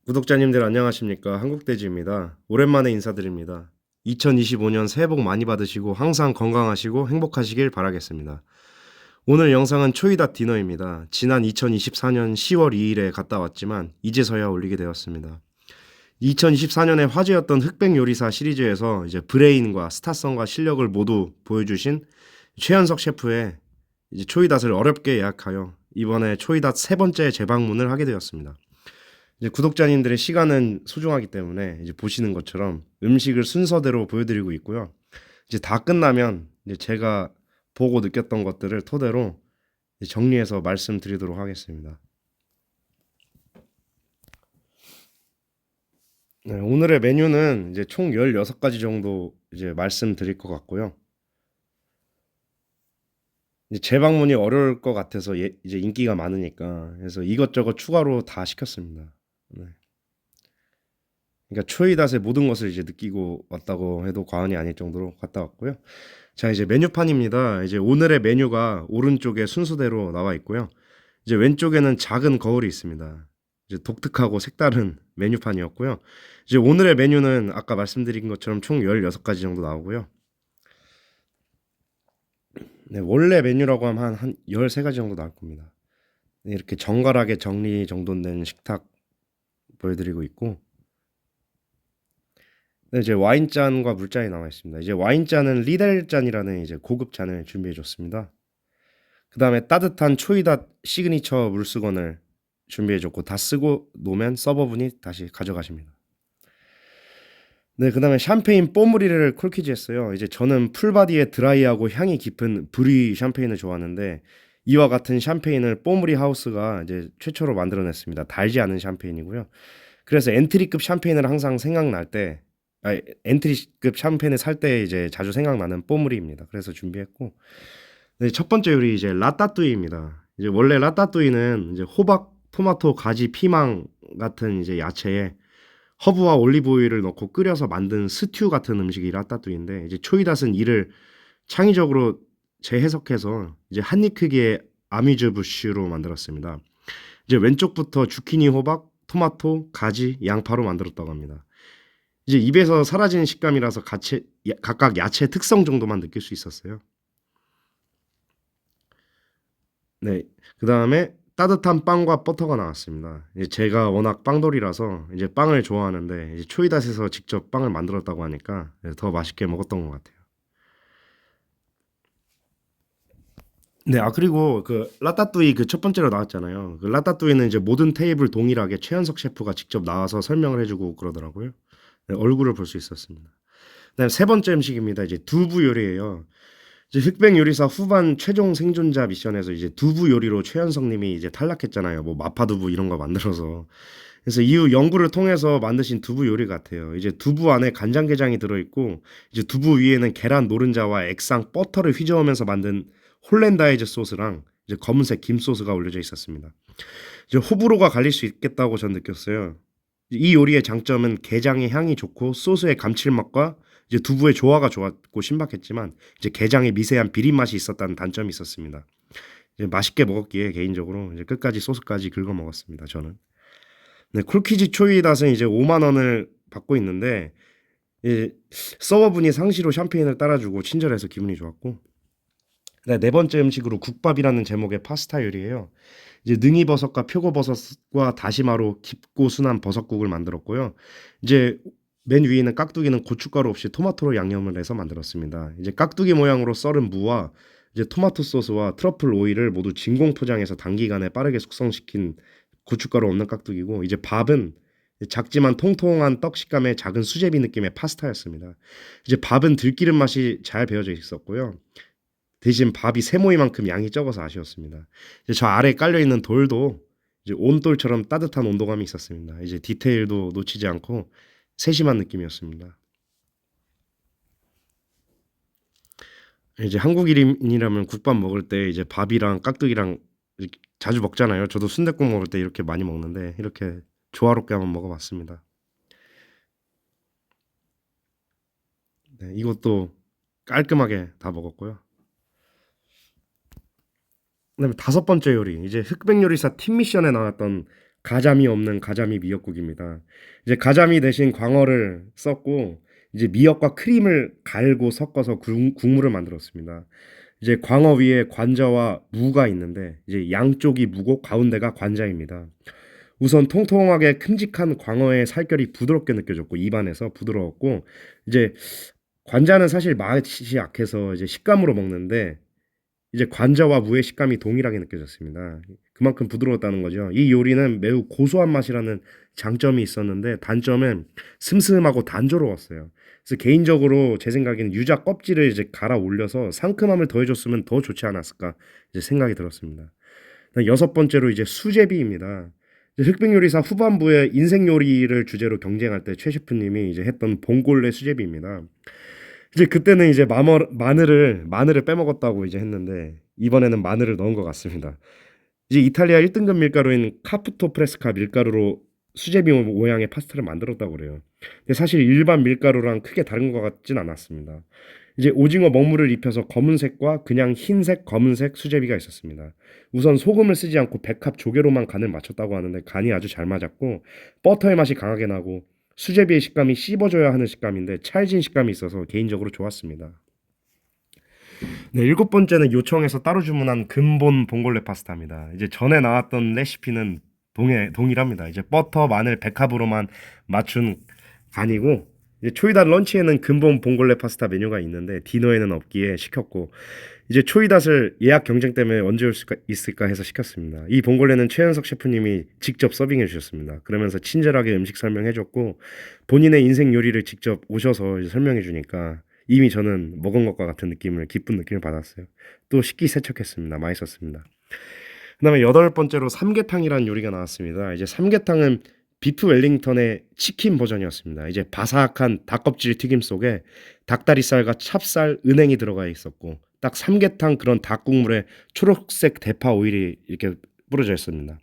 구독자님들 안녕하십니까? 한국돼지입니다. 오랜만에 인사드립니다. 2025년 새해 복 많이 받으시고 항상 건강하시고 행복하시길 바라겠습니다. 오늘 영상은 초이닷 디너입니다. 지난 2024년 10월 2일에 갔다 왔지만 이제서야 올리게 되었습니다. 2024년에 화제였던 흑백 요리사 시리즈에서 이제 브레인과 스타성과 실력을 모두 보여주신 최현석 셰프의 이제 초이닷을 어렵게 예약하여 이번에 초이닷 세 번째 재방문을 하게 되었습니다. 이제 구독자님들의 시간은 소중하기 때문에 이제 보시는 것처럼 음식을 순서대로 보여드리고 있고요. 이제 다 끝나면 이제 제가 보고 느꼈던 것들을 토대로 이제 정리해서 말씀드리도록 하겠습니다. 네, 오늘의 메뉴는 이제 총 16가지 정도 이제 말씀드릴 것 같고요. 이제 재방문이 어려울 것 같아서 이제 인기가 많으니까 그래서 이것저것 추가로 다 시켰습니다. 네. 그러니까 초이닷의 모든 것을 이제 느끼고 왔다고 해도 과언이 아닐 정도로 갔다 왔고요. 자, 이제 메뉴판입니다. 이제 오늘의 메뉴가 오른쪽에 순서대로 나와 있고요. 이제 왼쪽에는 작은 거울이 있습니다. 이제 독특하고 색다른 메뉴판이었고요. 이제 오늘의 메뉴는 아까 말씀드린 것처럼 총 16가지 정도 나오고요. 네, 원래 메뉴라고 하면 한 13가지 정도 나올 겁니다. 네, 이렇게 정갈하게 정리 정돈된 식탁 보여드리고 있고, 네, 이제 와인잔과 물잔이 나와 있습니다. 이제 와인잔은 리델 잔이라는 이제 고급 잔을 준비해 줬습니다. 그 다음에 따뜻한 초이닷 시그니처 물수건을 준비해 줬고 다 쓰고 놓으면 서버분이 다시 가져가십니다. 네, 그 다음에 샴페인 뽀무리를 콜키지 했어요. 이제 저는 풀바디에 드라이하고 향이 깊은 브리 샴페인을 좋아하는데 이와 같은 샴페인을 뽀무리 하우스가 이제 최초로 만들어냈습니다. 달지 않은 샴페인이고요. 그래서 엔트리급 샴페인을 항상 생각날 때, 엔트리급 샴페인을 살 때 이제 자주 생각나는 뽀무리입니다. 그래서 준비했고, 네, 첫 번째 요리 이제 라따뚜이입니다. 이제 원래 라따뚜이는 이제 호박, 토마토, 가지, 피망 같은 이제 야채에 허브와 올리브 오일을 넣고 끓여서 만든 스튜 같은 음식이 라따뚜이인데 이제 초이닷은 이를 창의적으로 재해석해서 이제 한입 크기의 아뮤즈 부쉬로 만들었습니다. 이제 왼쪽부터 주키니, 호박, 토마토, 가지, 양파로 만들었다고 합니다. 이제 입에서 사라지는 식감이라서 각각 야채 특성 정도만 느낄 수 있었어요. 네. 그다음에 따뜻한 빵과 버터가 나왔습니다. 이제 제가 워낙 빵돌이라서 이제 빵을 좋아하는데 이제 초이닷에서 직접 빵을 만들었다고 하니까 더 맛있게 먹었던 것 같아요. 네, 그리고 그 라따뚜이 그 첫 번째로 나왔잖아요. 그 라따뚜이는 이제 모든 테이블 동일하게 최현석 셰프가 직접 나와서 설명을 해주고 그러더라고요. 네, 얼굴을 볼 수 있었습니다. 그다음 세 번째 음식입니다. 이제 두부 요리예요. 이제 흑백 요리사 후반 최종 생존자 미션에서 이제 두부 요리로 최현석 님이 이제 탈락했잖아요. 뭐 마파두부 이런 거 만들어서. 그래서 이후 연구를 통해서 만드신 두부 요리 같아요. 이제 두부 안에 간장게장이 들어있고 이제 두부 위에는 계란 노른자와 액상 버터를 휘저으면서 만든 홀랜다이즈 소스랑 이제 검은색 김 소스가 올려져 있었습니다. 이제 호불호가 갈릴 수 있겠다고 전 느꼈어요. 이 요리의 장점은 게장의 향이 좋고 소스의 감칠맛과 이제 두부의 조화가 좋았고 신박했지만 이제 게장의 미세한 비린 맛이 있었다는 단점이 있었습니다. 이제 맛있게 먹었기에 개인적으로 이제 끝까지 소스까지 긁어 먹었습니다. 저는. 네, 쿨키지 초이닷은 이제 5만 원을 받고 있는데 서버분이 상시로 샴페인을 따라주고 친절해서 기분이 좋았고 네, 네 번째 음식으로 국밥이라는 제목의 파스타 요리예요. 이제 능이버섯과 표고버섯과 다시마로 깊고 순한 버섯국을 만들었고요. 이제 맨 위에 있는 깍두기는 고춧가루 없이 토마토로 양념을 해서 만들었습니다. 이제 깍두기 모양으로 썰은 무와 이제 토마토 소스와 트러플 오일을 모두 진공 포장해서 단기간에 빠르게 숙성시킨 고춧가루 없는 깍두기고 이제 밥은 작지만 통통한 떡 식감의 작은 수제비 느낌의 파스타였습니다. 이제 밥은 들기름 맛이 잘 배어져 있었고요. 대신 밥이 세모이만큼 양이 적어서 아쉬웠습니다. 이제 저 아래에 깔려 있는 돌도 이제 온돌처럼 따뜻한 온도감이 있었습니다. 이제 디테일도 놓치지 않고 세심한 느낌이었습니다. 이제 한국인이라면 국밥 먹을 때 이제 밥이랑 깍두기랑 이렇게 자주 먹잖아요. 저도 순댓국 먹을 때 이렇게 많이 먹는데 이렇게 조화롭게 한번 먹어봤습니다. 네, 이것도 깔끔하게 다 먹었고요. 그다음에 다섯 번째 요리 이제 흑백 요리사 팀 미션에 나왔던 가자미 없는 가자미 미역국입니다. 이제 가자미 대신 광어를 썼고 이제 미역과 크림을 갈고 섞어서 국물을 만들었습니다. 이제 광어 위에 관자와 무가 있는데 이제 양쪽이 무고 가운데가 관자입니다. 우선 통통하게 큼직한 광어의 살결이 부드럽게 느껴졌고 입안에서 부드러웠고 이제 관자는 사실 맛이 약해서 이제 식감으로 먹는데 이제 관자와 무의 식감이 동일하게 느껴졌습니다. 그만큼 부드러웠다는 거죠. 이 요리는 매우 고소한 맛이라는 장점이 있었는데 단점은 슴슴하고 단조로웠어요. 그래서 개인적으로 제 생각에는 유자 껍질을 이제 갈아 올려서 상큼함을 더해줬으면 더 좋지 않았을까 이제 생각이 들었습니다. 여섯 번째로 이제 수제비입니다. 이제 흑백 요리사 후반부에 인생 요리를 주제로 경쟁할 때 최 셰프님이 이제 했던 봉골레 수제비입니다. 이제 그때는 이제 마늘을 빼먹었다고 이제 했는데 이번에는 마늘을 넣은 것 같습니다. 이제 이탈리아 1등급 밀가루인 카푸토 프레스카 밀가루로 수제비 모양의 파스타를 만들었다고 그래요. 근데 사실 일반 밀가루랑 크게 다른 것 같진 않았습니다. 이제 오징어 먹물을 입혀서 검은색과 그냥 흰색, 검은색 수제비가 있었습니다. 우선 소금을 쓰지 않고 백합 조개로만 간을 맞췄다고 하는데 간이 아주 잘 맞았고 버터의 맛이 강하게 나고 수제비의 식감이 씹어줘야 하는 식감인데 찰진 식감이 있어서 개인적으로 좋았습니다. 네, 일곱 번째는 요청해서 따로 주문한 근본 봉골레 파스타입니다. 이제 전에 나왔던 레시피는 동일합니다. 이제 버터, 마늘, 백합으로만 맞춘 간이고 이제 초이다 런치에는 근본 봉골레 파스타 메뉴가 있는데 디너에는 없기에 시켰고 이제 초이닷을 예약 경쟁 때문에 언제 올 수가 있을까 해서 시켰습니다. 이 봉골레는 최현석 셰프님이 직접 서빙해 주셨습니다. 그러면서 친절하게 음식 설명해 줬고 본인의 인생 요리를 직접 오셔서 이제 설명해 주니까 이미 저는 먹은 것과 같은 느낌을 기쁜 느낌을 받았어요. 또 식기세척했습니다. 맛있었습니다. 그다음에 여덟 번째로 삼계탕이라는 요리가 나왔습니다. 이제 삼계탕은 비프 웰링턴의 치킨 버전이었습니다. 이제 바삭한 닭껍질 튀김 속에 닭다리살과 찹쌀, 은행이 들어가 있었고 딱 삼계탕 그런 닭국물에 초록색 대파 오일이 이렇게 뿌려져 있습니다.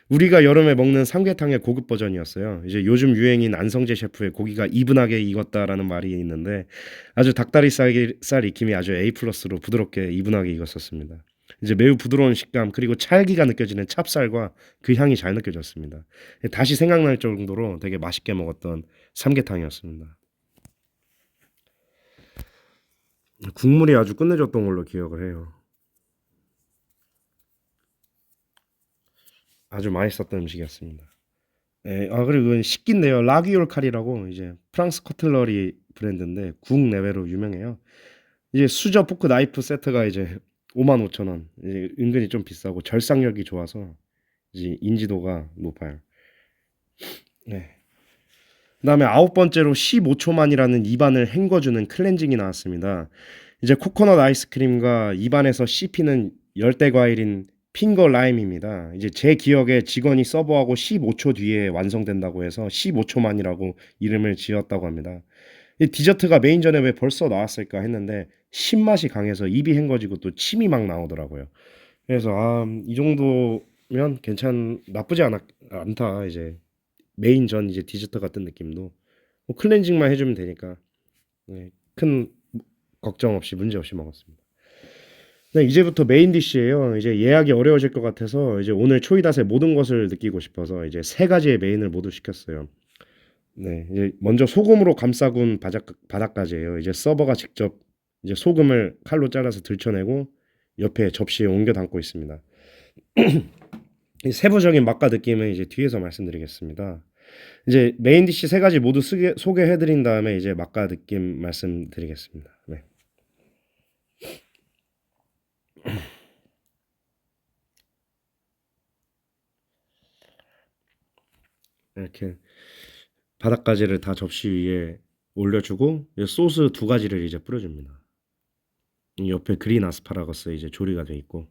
우리가 여름에 먹는 삼계탕의 고급 버전이었어요. 이제 요즘 유행인 안성재 셰프의 고기가 이분하게 익었다라는 말이 있는데 아주 살 익힘이 아주 A 플러스로 부드럽게 이분하게 익었었습니다. 이제 매우 부드러운 식감 그리고 찰기가 느껴지는 찹쌀과 그 향이 잘 느껴졌습니다. 다시 생각날 정도로 되게 맛있게 먹었던 삼계탕이었습니다. 국물이 아주 끝내줬던 걸로 기억을 해요. 아주 맛있었던 음식이었습니다. 예, 그리고 이건 식기인데요. 라귀올 칼이라고 이제 프랑스 커틀러리 브랜드인데 국 내외로 유명해요. 이제 수저 포크 나이프 세트가 이제 55,000원. 이제 은근히 좀 비싸고 절삭력이 좋아서 이제 인지도가 높아요. 네. 그다음에 아홉 번째로 15초만이라는 입안을 헹궈주는 클렌징이 나왔습니다. 이제 코코넛 아이스크림과 입안에서 씹히는 열대 과일인 핑거 라임입니다. 이제 제 기억에 직원이 서버하고 15초 뒤에 완성된다고 해서 15초만이라고 이름을 지었다고 합니다. 이 디저트가 메인전에 왜 벌써 나왔을까 했는데 신맛이 강해서 입이 헹궈지고 또 침이 막 나오더라고요. 그래서 이 정도면 않다 이제 메인전 이제 디저트 같은 느낌도 뭐 클렌징만 해주면 되니까 네, 큰 걱정 없이 문제 없이 먹었습니다. 네, 이제부터 메인 디쉬예요. 이제 예약이 어려워질 것 같아서 이제 오늘 초이닷의 모든 것을 느끼고 싶어서 이제 세 가지의 메인을 모두 시켰어요. 네, 이제 먼저 소금으로 감싸군 바닥까지예요. 이제 서버가 직접 이제 소금을 칼로 잘라서 들춰내고 옆에 접시에 옮겨 담고 있습니다. 이 세부적인 맛과 느낌은 이제 뒤에서 말씀드리겠습니다. 이제 메인 디시 세 가지 모두 소개해 드린 다음에 이제 맛과 느낌 말씀드리겠습니다. 네. 이렇게 바닥가지를 다 접시 위에 올려주고 소스 두 가지를 이제 뿌려줍니다. 옆에 그린 아스파라거스 이제 조리가 돼 있고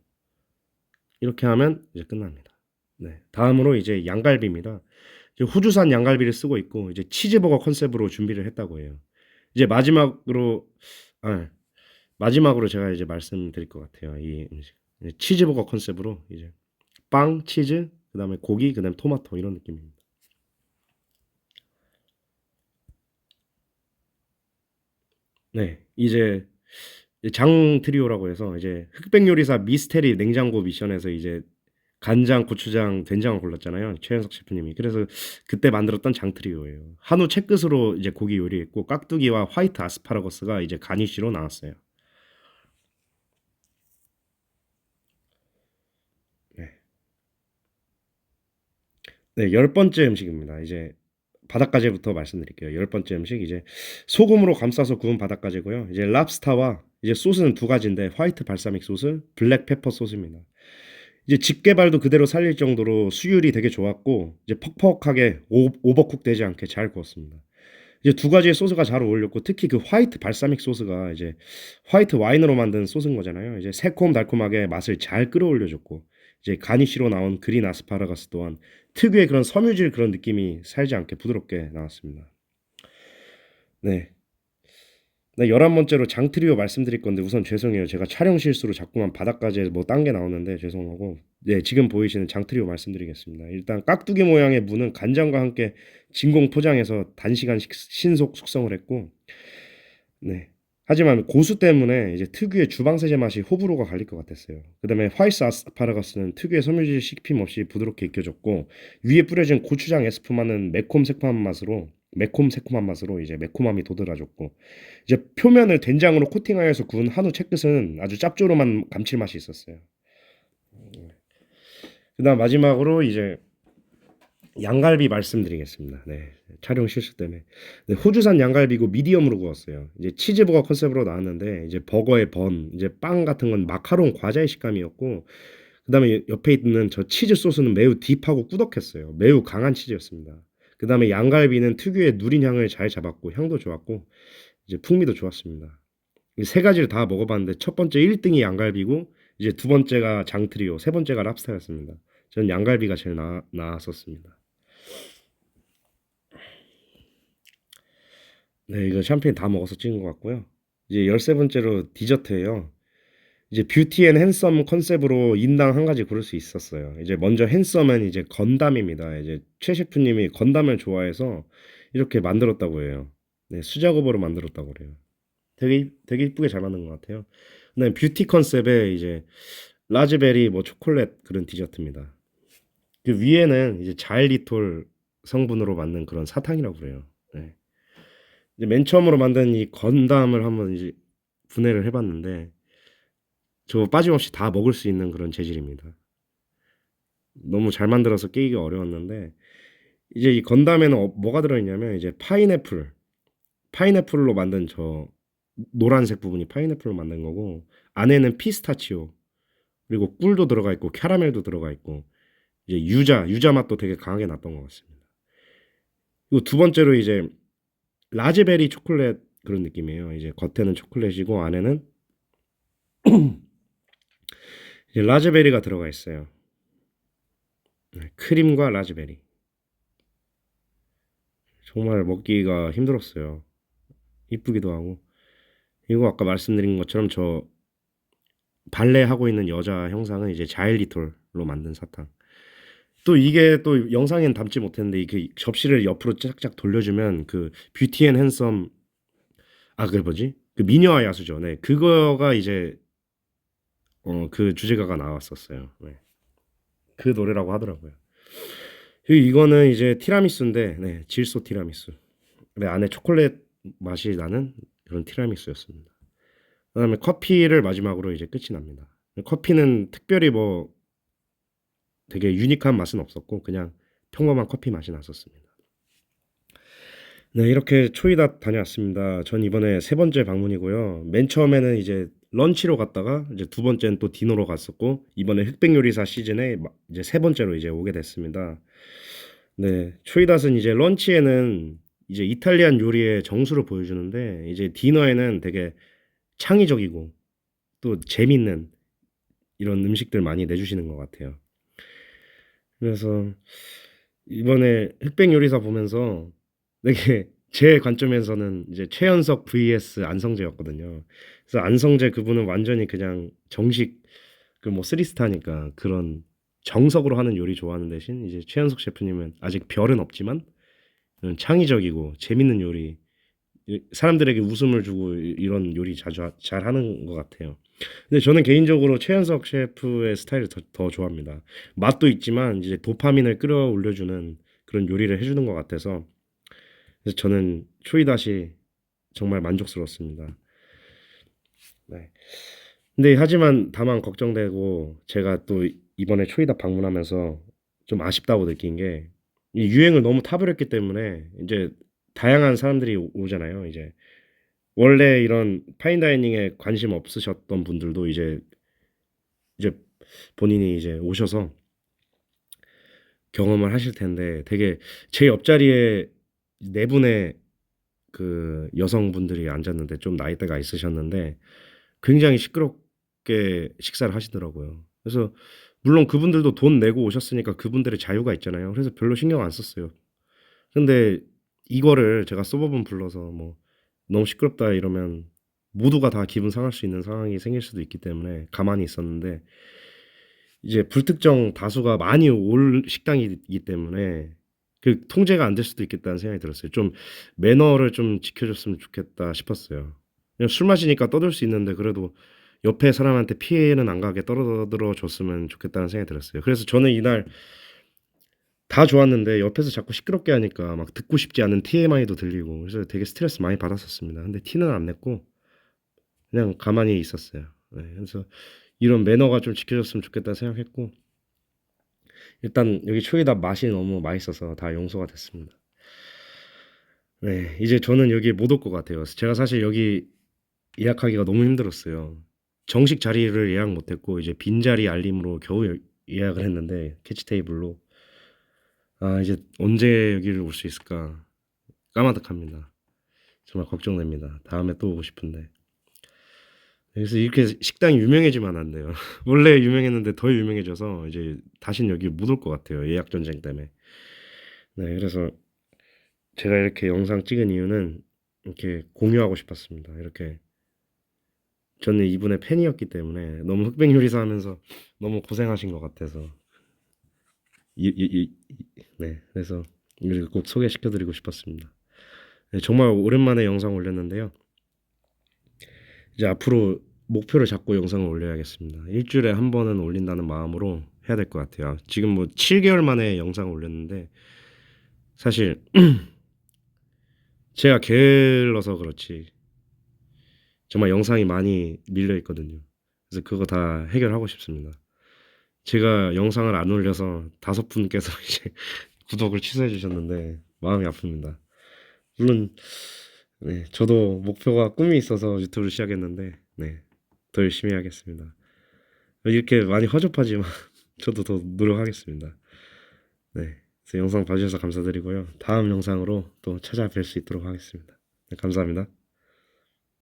이렇게 하면 이제 끝납니다. 네. 다음으로 이제 양갈비입니다. 이제 호주산 양갈비를 쓰고 있고 이제 치즈버거 컨셉으로 준비를 했다고 해요. 이제 아, 마지막으로 제가 이제 말씀드릴 것 같아요. 이 음식 치즈버거 컨셉으로 이제 빵, 치즈, 그다음에 고기, 그다음에 토마토 이런 느낌입니다. 네, 이제 장 트리오라고 해서 이제 흑백 요리사 미스테리 냉장고 미션에서 이제 간장, 고추장, 된장을 골랐잖아요. 최현석 셰프님이. 그래서 그때 만들었던 장트리오예요. 한우 채끝으로 이제 고기 요리했고 깍두기와 화이트 아스파라거스가 이제 가니쉬로 나왔어요. 네. 네, 열 번째 음식입니다. 이제 바닷가재부터 말씀드릴게요. 열 번째 음식 이제 소금으로 감싸서 구운 바닷가재고요. 이제 랍스타와 이제 소스는 두 가지인데 화이트 발사믹 소스, 블랙 페퍼 소스입니다. 이제 집게발도 그대로 살릴 정도로 수율이 되게 좋았고 이제 퍽퍽하게 오버쿡 되지 않게 잘 구웠습니다. 이제 두 가지의 소스가 잘 어울렸고 특히 그 화이트 발사믹 소스가 이제 화이트 와인으로 만든 소스인 거잖아요. 이제 새콤달콤하게 맛을 잘 끌어올려줬고 이제 가니쉬로 나온 그린 아스파라거스 또한 특유의 그런 섬유질 그런 느낌이 살지 않게 부드럽게 나왔습니다. 네. 네, 11번째로 장트리오 말씀드릴 건데 우선 죄송해요. 제가 촬영 실수로 자꾸만 바닥까지 뭐 딴 게 나오는데 죄송하고 네, 지금 보이시는 장트리오 말씀드리겠습니다. 일단 깍두기 모양의 무는 간장과 함께 진공 포장해서 단시간 신속 숙성을 했고 네. 하지만 고수 때문에 이제 특유의 주방세제 맛이 호불호가 갈릴 것 같았어요. 그다음에 화이스 아스파라거스는 특유의 섬유질 씹힘 없이 부드럽게 익혀졌고 위에 뿌려진 고추장 에스프만은 매콤 새콤한 맛으로 이제 매콤함이 도드라졌고 이제 표면을 된장으로 코팅하여서 구운 한우 채끝은 아주 짭조름한 감칠맛이 있었어요. 그다음 마지막으로 이제 양갈비 말씀드리겠습니다. 네. 촬영 실수 때문에. 네, 호주산 양갈비고 미디엄으로 구웠어요. 이제 치즈버거 컨셉으로 나왔는데 이제 버거의 번, 이제 빵 같은 건 마카롱 과자의 식감이었고 그다음에 옆에 있는 저 치즈 소스는 매우 딥하고 꾸덕했어요. 매우 강한 치즈였습니다. 그다음에 양갈비는 특유의 누린 향을 잘 잡았고 향도 좋았고 이제 풍미도 좋았습니다. 이 세 가지를 다 먹어봤는데 첫 번째 1등이 양갈비고 이제 두 번째가 장트리오, 세 번째가 랍스타였습니다. 저는 양갈비가 제일 나았었습니다. 네, 이거 샴페인 다 먹어서 찍은 것 같고요. 이제 13번째로 디저트예요. 이제 뷰티 앤 핸섬 컨셉으로 인당 한 가지 고를 수 있었어요. 이제 먼저 핸섬은 이제 건담입니다. 이제 최 셰프님이 건담을 좋아해서 이렇게 만들었다고 해요. 네, 수작업으로 만들었다고 그래요. 되게 이쁘게 잘 만든 것 같아요. 그다음에 뷰티 컨셉의 이제 라즈베리 뭐 초콜릿 그런 디저트입니다. 그 위에는 이제 자일리톨 성분으로 만든 그런 사탕이라고 그래요. 네. 이제 맨 처음으로 만든 이 건담을 한번 이제 분해를 해봤는데 저 빠짐없이 다 먹을 수 있는 그런 재질입니다. 너무 잘 만들어서 깨기가 어려웠는데 이제 이 건담에는 뭐가 들어있냐면 이제 파인애플로 만든 저 노란색 부분이 파인애플로 만든 거고 안에는 피스타치오 그리고 꿀도 들어가 있고 캐러멜도 들어가 있고 이제 유자 맛도 되게 강하게 났던 것 같습니다. 그리고 두 번째로 이제 라즈베리 초콜릿 그런 느낌이에요. 이제 겉에는 초콜릿이고 안에는 이제 라즈베리가 들어가 있어요. 네, 크림과 라즈베리. 정말 먹기가 힘들었어요. 이쁘기도 하고. 이거 아까 말씀드린 것처럼 저 발레 하고 있는 여자 형상은 이제 자일리톨로 만든 사탕. 또 이게 또 영상엔 담지 못했는데 이게 접시를 옆으로 쫙쫙 돌려주면 그 뷰티 앤 핸섬 그 뭐지? 그 미녀와 야수죠. 네, 그거가 이제 그 주제가가 나왔었어요. 네, 그 노래라고 하더라고요. 그리고 이거는 이제 티라미수인데, 네, 질소 티라미수. 네, 안에 초콜릿 맛이 나는 그런 티라미수였습니다. 그다음에 커피를 마지막으로 이제 끝이 납니다. 커피는 특별히 뭐 되게 유니크한 맛은 없었고 그냥 평범한 커피 맛이 났었습니다. 네, 이렇게 초이다 다녀왔습니다. 전 이번에 세 번째 방문이고요. 맨 처음에는 이제 런치로 갔다가 이제 두 번째는 또 디너로 갔었고 이번에 흑백 요리사 시즌에 이제 세 번째로 이제 오게 됐습니다. 네, 초이닷은 이제 런치에는 이제 이탈리안 요리의 정수를 보여주는데 이제 디너에는 되게 창의적이고 또 재밌는 이런 음식들 많이 내주시는 것 같아요. 그래서 이번에 흑백 요리사 보면서 되게 제 관점에서는 이제 최연석 vs 안성재였거든요. 그래서 안성재 그분은 완전히 그냥 정식 그 뭐 쓰리스타니까 그런 정석으로 하는 요리 좋아하는 대신 이제 최연석 셰프님은 아직 별은 없지만 창의적이고 재밌는 요리 사람들에게 웃음을 주고 이런 요리 자주 잘 하는 것 같아요. 근데 저는 개인적으로 최현석 셰프의 스타일을 더 좋아합니다. 맛도 있지만 이제 도파민을 끌어올려주는 그런 요리를 해주는 것 같아서 그래서 저는 초이다시 정말 만족스럽습니다. 네. 근데 하지만 다만 걱정되고 제가 또 이번에 초이다 방문하면서 좀 아쉽다고 느낀 게 이 유행을 너무 타버렸기 때문에 이제 다양한 사람들이 오잖아요. 이제 원래 이런 파인다이닝에 관심 없으셨던 분들도 이제 본인이 이제 오셔서 경험을 하실 텐데 되게 제 옆자리에 네 분의 그 여성분들이 앉았는데 좀 나이대가 있으셨는데 굉장히 시끄럽게 식사를 하시더라고요. 그래서 물론 그분들도 돈 내고 오셨으니까 그분들의 자유가 있잖아요. 그래서 별로 신경 안 썼어요. 근데 이거를 제가 서버분 불러서 뭐 "너무 시끄럽다." 이러면 모두가 다 기분 상할 수 있는 상황이 생길 수도 있기 때문에 가만히 있었는데 이제 불특정 다수가 많이 올 식당이기 때문에 그 통제가 안 될 수도 있겠다는 생각이 들었어요. 좀 '매너를 좀 지켜 줬으면 좋겠다.' 싶었어요. 그냥 술 마시니까 떠들 수 있는데 그래도 옆에 사람한테 피해는 안 가게 떠들어 줬으면 좋겠다는 생각이 들었어요. 그래서 저는 이날 다 좋았는데 옆에서 자꾸 시끄럽게 하니까 막 듣고 싶지 않은 TMI도 들리고 그래서 되게 스트레스 많이 받았었습니다. 근데 티는 안 냈고 그냥 가만히 있었어요. 네. 그래서 '이런 매너가 좀 지켜졌으면 좋겠다.' 생각했고 일단 여기 초이다 맛이 너무 맛있어서 다 용서가 됐습니다. 네. 이제 저는 여기에 못 올 것 같아요. 제가 사실 여기 예약하기가 너무 힘들었어요. 정식 자리를 예약 못 했고 이제 빈자리 알림으로 겨우 예약을 했는데 캐치 테이블로. 아 이제 언제 여기를 올 수 있을까 까마득합니다. 정말 걱정됩니다. 다음에 또 오고 싶은데. 그래서 이렇게 식당이 유명해지면 안 돼요. 원래 유명했는데 더 유명해져서 이제 다시는 여기 못 올 것 같아요, 예약 전쟁 때문에. 네 그래서 제가 이렇게 영상 찍은 이유는 이렇게 공유하고 싶었습니다. 이렇게 저는 이분의 팬이었기 때문에 너무 흑백 요리사 하면서 너무 고생하신 것 같아서 이 네 그래서 이걸 꼭 소개시켜 드리고 싶었습니다. 네 정말 오랜만에 영상 올렸는데요. 이제 앞으로 목표를 잡고 영상을 올려야겠습니다. 일 주일에 한 번은 올린다는 마음으로 해야 될 것 같아요. 지금 뭐 7개월 만에 영상을 올렸는데 사실 제가 게을러서 그렇지 정말 영상이 많이 밀려 있거든요. 그래서 그거 다 해결하고 싶습니다. 제가 영상을 안 올려서 5분께서 이제 구독을 취소해 주셨는데 마음이 아픕니다. 물론 네 저도 목표가 꿈이 있어서 유튜브를 시작했는데 네 더 열심히 하겠습니다. 이렇게 많이 허접하지만 저도 더 노력하겠습니다. 네. 그래서 영상 봐주셔서 감사드리고요. 다음 영상으로 또 찾아뵐 수 있도록 하겠습니다. 네, 감사합니다.